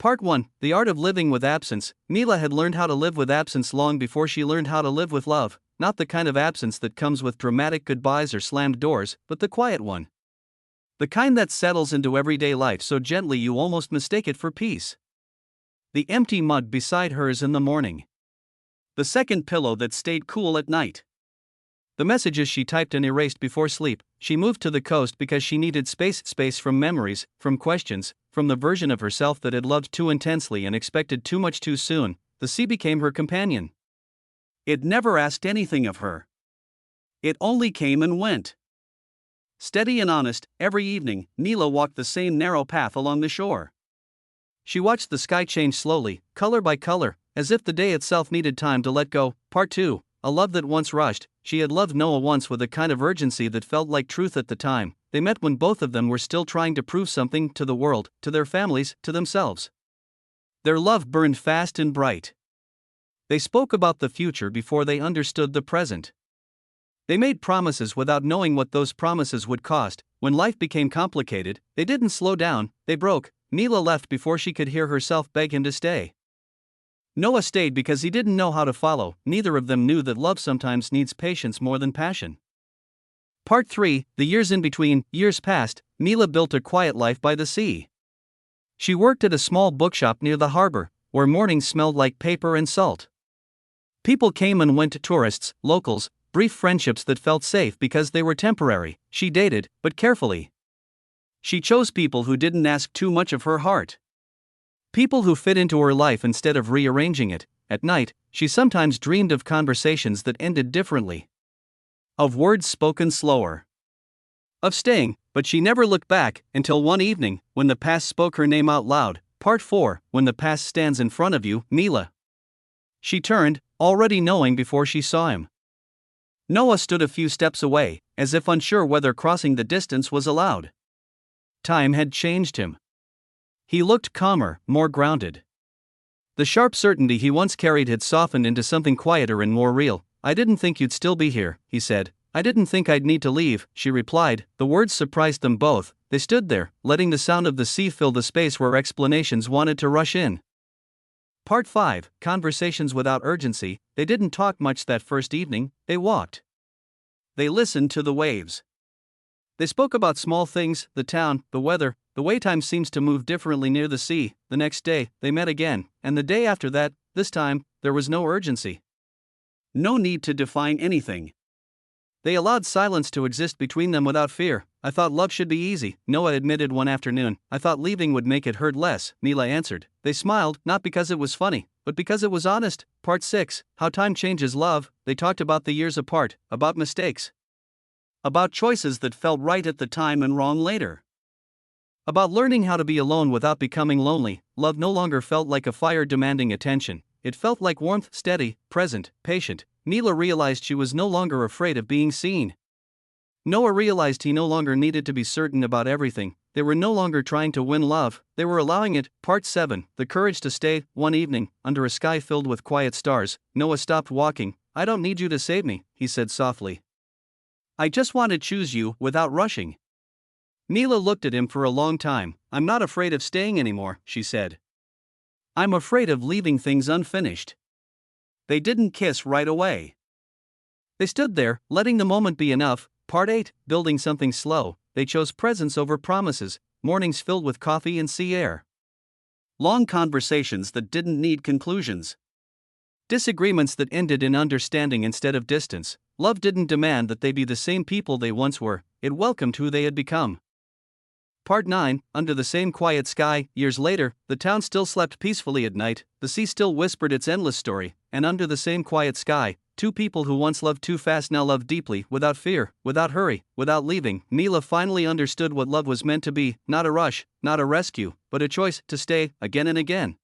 Part 1. The Art of Living with Absence. Mila had learned how to live with absence long before she learned how to live with love, not the kind of absence that comes with dramatic goodbyes or slammed doors, but the quiet one. The kind that settles into everyday life so gently you almost mistake it for peace. The empty mug beside hers in the morning. The second pillow that stayed cool at night. The messages she typed and erased before sleep. She moved to the coast because she needed space from memories, from questions, from the version of herself that had loved too intensely and expected too much too soon. The sea became her companion. It never asked anything of her. It only came and went. Steady and honest, every evening, Mila walked the same narrow path along the shore. She watched the sky change slowly, color by color, as if the day itself needed time to let go. Part 2. A love that once rushed. She had loved Noah once with a kind of urgency that felt like truth at the time. They met when both of them were still trying to prove something to the world, to their families, to themselves. Their love burned fast and bright. They spoke about the future before they understood the present. They made promises without knowing what those promises would cost. When life became complicated, they didn't slow down, they broke. Mila left before she could hear herself beg him to stay. Noah stayed because he didn't know how to follow. Neither of them knew that love sometimes needs patience more than passion. Part 3. The years in between. Years passed. Mila built a quiet life by the sea. She worked at a small bookshop near the harbor, where mornings smelled like paper and salt. People came and went, tourists, locals, brief friendships that felt safe because they were temporary. She dated, but carefully. She chose people who didn't ask too much of her heart. People who fit into her life instead of rearranging it. At night, she sometimes dreamed of conversations that ended differently. Of words spoken slower. Of staying, but she never looked back until one evening, when the past spoke her name out loud. Part 4. When the past stands in front of you, Mila. She turned, already knowing before she saw him. Noah stood a few steps away, as if unsure whether crossing the distance was allowed. Time had changed him. He looked calmer, more grounded. The sharp certainty he once carried had softened into something quieter and more real. "I didn't think you'd still be here," he said. "I didn't think I'd need to leave," she replied. The words surprised them both. They stood there, letting the sound of the sea fill the space where explanations wanted to rush in. Part 5. Conversations without urgency. They didn't talk much that first evening, they walked. They listened to the waves. They spoke about small things, the town, the weather, the way time seems to move differently near the sea. The next day, they met again, and the day after that. This time, there was no urgency. No need to define anything. They allowed silence to exist between them without fear. "I thought love should be easy," Noah admitted one afternoon. "I thought leaving would make it hurt less," Mila answered. They smiled, not because it was funny, but because it was honest. Part 6. How time changes love. They talked about the years apart, about mistakes. About choices that felt right at the time and wrong later. About learning how to be alone without becoming lonely. Love no longer felt like a fire demanding attention. It felt like warmth, steady, present, patient. Mila realized she was no longer afraid of being seen. Noah realized he no longer needed to be certain about everything. They were no longer trying to win love, they were allowing it. Part 7. The courage to stay. One evening, under a sky filled with quiet stars, Noah stopped walking. "I don't need you to save me," he said softly. "I just want to choose you without rushing." Mila looked at him for a long time. "I'm not afraid of staying anymore," she said. "I'm afraid of leaving things unfinished." They didn't kiss right away. They stood there, letting the moment be enough. Part 8. Building something slow. They chose presence over promises, mornings filled with coffee and sea air. Long conversations that didn't need conclusions. Disagreements that ended in understanding instead of distance. Love didn't demand that they be the same people they once were, it welcomed who they had become. Part 9. Under the same quiet sky. Years later, the town still slept peacefully at night, the sea still whispered its endless story, and under the same quiet sky, two people who once loved too fast now loved deeply, without fear, without hurry, without leaving. Mila finally understood what love was meant to be, not a rush, not a rescue, but a choice to stay, again and again.